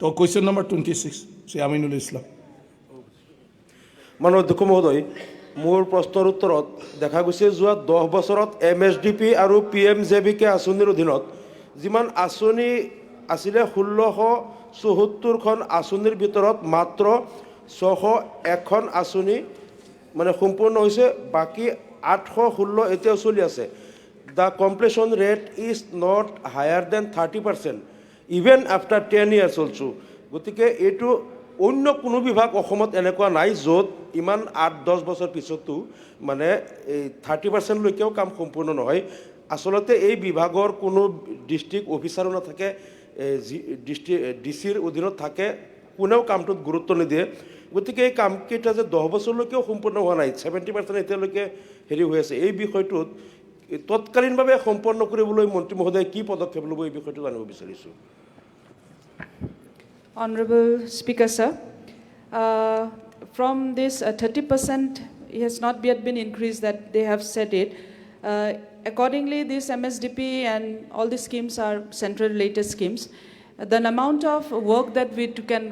তো question number 26 Shri Aminul Islam. মাননীয় অধ্যক্ষ মহোদয়, মোৰ প্ৰশ্নৰ উত্তৰত দেখা গৈছে যোৱা 10 বছৰত MSDP আৰু PMJBK আঁচনিৰ অধীনত যিমান আঁচনি আছিলে 1674খন আঁচনিৰ ভিতৰত মাত্ৰ 601খন আঁচনি মানে সম্পূৰ্ণ হৈছে, বাকী 816 এতিয়াও চলি আছে। The completion rate is not higher than 30% even after 10 years also. গতিকে এইটো অন্য কোনো বিভাগ অসমত এনেকুৱা নাই য'ত ইমান 8-10 বছৰ পিছতো মানে এই 30%লৈকেও কাম সম্পূৰ্ণ নহয়। আচলতে এই বিভাগৰ কোনো ডিষ্ট্ৰিক্ট অফিচাৰো নাথাকে, ডিচিৰ অধীনত থাকে, কোনেও কামটোত গুৰুত্ব নিদিয়ে। গতিকে এই কামকেইটা যে 10 বছৰলৈকেও সম্পূৰ্ণ হোৱা নাই, 70% এতিয়ালৈকে হেৰি হৈ আছে। এই বিষয়টোত তৎকালীনভাৱে সম্পন্ন কৰিবলৈ মন্ত্ৰী মহোদয়ে কি পদক্ষেপ ল'ব এই বিষয়টো জানিব বিচাৰিছোঁ। Honorable Speaker, sir, from this 30% has not yet been increased that they have said it. Accordingly, this MSDP and all the schemes are central related schemes. The amount of work that can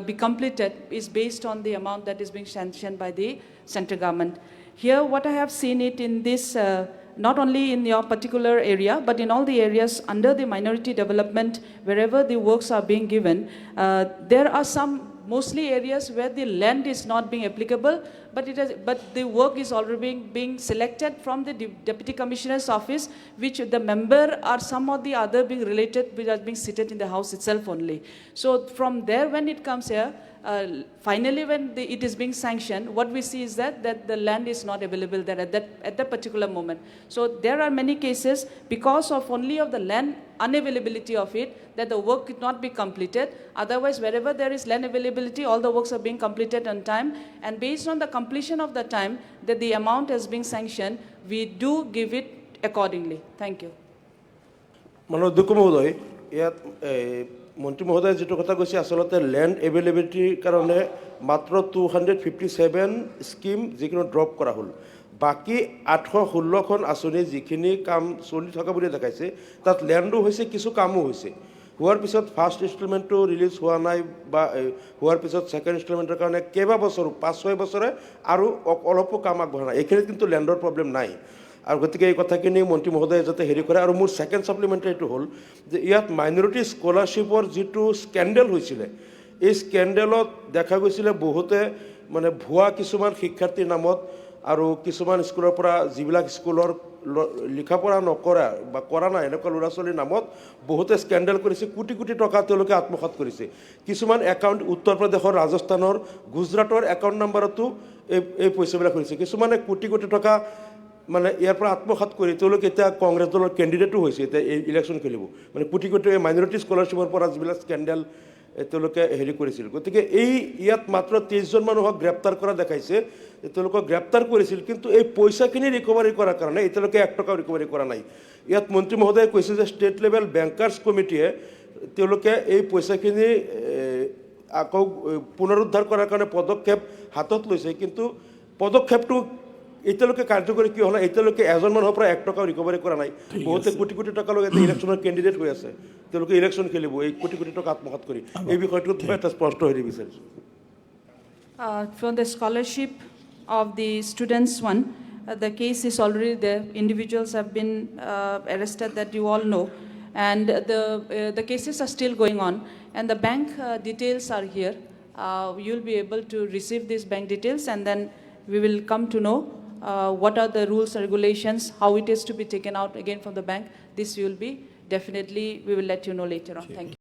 be completed is based on the amount that is being sanctioned by the central government. Here, what I have seen it in this not only in your particular area, but in all the areas under the minority development, wherever the works are being given, there are some mostly areas where the land is not being applicable, but the work is already being selected from the Deputy Commissioner's office, which the member or some or the other being related, which are being seated in the house itself only. So from there, when it comes here, finally when it is being sanctioned, what we see is that the land is not available there at that particular moment. So there are many cases because of only of the land unavailability of it, that the work could not be completed. Otherwise, wherever there is land availability, all the works are being completed on time, and based on the completion of the time that the amount has been sanctioned, we do give it accordingly. Thank you. মাননীয় অধ্যক্ষ মহোদয়, ইয়াত মন্ত্ৰী মহোদয়ে যিটো কথা কৈছে আচলতে লেণ্ড এভেইলেবিলিটিৰ কাৰণে মাত্ৰ 257 স্কিম যিকোনো ড্ৰপ কৰা হ'ল। বাকী 816খন আঁচনি যিখিনি কাম চলি থকা বুলি দেখাইছে তাত লেণ্ডো হৈছে, কিছু কামো হৈছে। হোৱাৰ পিছত ফাৰ্ষ্ট ইনষ্টলমেণ্টটো ৰিলিজ হোৱা নাই বা হোৱাৰ পিছত ছেকেণ্ড ইনষ্টলমেণ্টৰ কাৰণে কেইবাবছৰো 5-6 বছৰে আৰু অলপো কাম আগবঢ়া নাই। এইখিনিত কিন্তু লেণ্ডৰ প্ৰব্লেম নাই। আৰু গতিকে এই কথাখিনি মন্ত্ৰী মহোদয়ে যাতে হেৰি কৰে। আৰু মোৰ ছেকেণ্ড ছাপ্লিমেণ্টাৰীটো হ'ল যে ইয়াত মাইনৰিটি স্কলাৰশ্বিপৰ যিটো স্কেণ্ডেল হৈছিলে, এই স্কেণ্ডেলত দেখা গৈছিলে বহুতে মানে ভুৱা কিছুমান শিক্ষাৰ্থীৰ নামত আৰু কিছুমান স্কুলৰ পৰা যিবিলাক স্কুলৰ লিখা পঢ়া নকৰা বা কৰা নাই এনেকুৱা ল'ৰা ছোৱালীৰ নামত বহুতে স্কেণ্ডেল কৰিছে, কোটি কোটি টকা তেওঁলোকে আত্মসাৎ কৰিছে। কিছুমান একাউণ্ট উত্তৰ প্ৰদেশৰ, ৰাজস্থানৰ, গুজৰাটৰ একাউণ্ট নাম্বাৰতো এই পইচাবিলাক কৰিছে। কিছুমানে কোটি কোটি টকা মানে ইয়াৰ পৰা আত্মসাৎ কৰি তেওঁলোকে এতিয়া কংগ্ৰেছ দলৰ কেণ্ডিডেটো হৈছে, এতিয়া এই ইলেকশ্যন খেলিব। মানে কোটি কোটি মাইনৰিটি স্কলাৰশ্বিপৰ পৰা যিবিলাক স্কেণ্ডেল তেওঁলোকে হেৰি কৰিছিল। গতিকে ইয়াত মাত্ৰ 23জন মানুহক গ্ৰেপ্তাৰ কৰা দেখাইছে, তেওঁলোকক গ্ৰেপ্তাৰ কৰিছিল, কিন্তু এই পইচাখিনি ৰিকভাৰী কৰাৰ কাৰণে এতিয়ালৈকে 1 টকাও ৰিকভাৰী কৰা নাই। ইয়াত মন্ত্ৰী মহোদয়ে কৈছে যে ষ্টেট লেভেল বেংকাৰ্ছ কমিটিয়ে তেওঁলোকে এই পইচাখিনি আকৌ পুনৰুদ্ধাৰ কৰাৰ কাৰণে পদক্ষেপ হাতত লৈছে, কিন্তু পদক্ষেপটো এতিয়ালৈকে কাৰ্যকৰী কিয় হোৱা নাই? এতিয়ালৈকে এজন মানুহৰ পৰা 1 টকাও ৰিকভাৰী কৰা নাই। বহুতে কোটি কোটি টকালৈকে এতিয়া ইলেকশ্যনৰ কেণ্ডিডেট হৈ আছে, তেওঁলোকে ইলেকশ্যন খেলিব এই কোটি কোটি টকা আত্মসাৎ কৰি। এই বিষয়টোত এটা স্পষ্ট হেৰি বিচাৰিছোঁ। From the scholarship of the students one, the case is already there. Individuals have been arrested, that you all know, and the cases are still going on, and the bank details are here. You'll be able to receive these bank details, and then we will come to know what are the rules and regulations, how it is to be taken out again from the bank. This will be definitely, we will let you know later on. Thank you.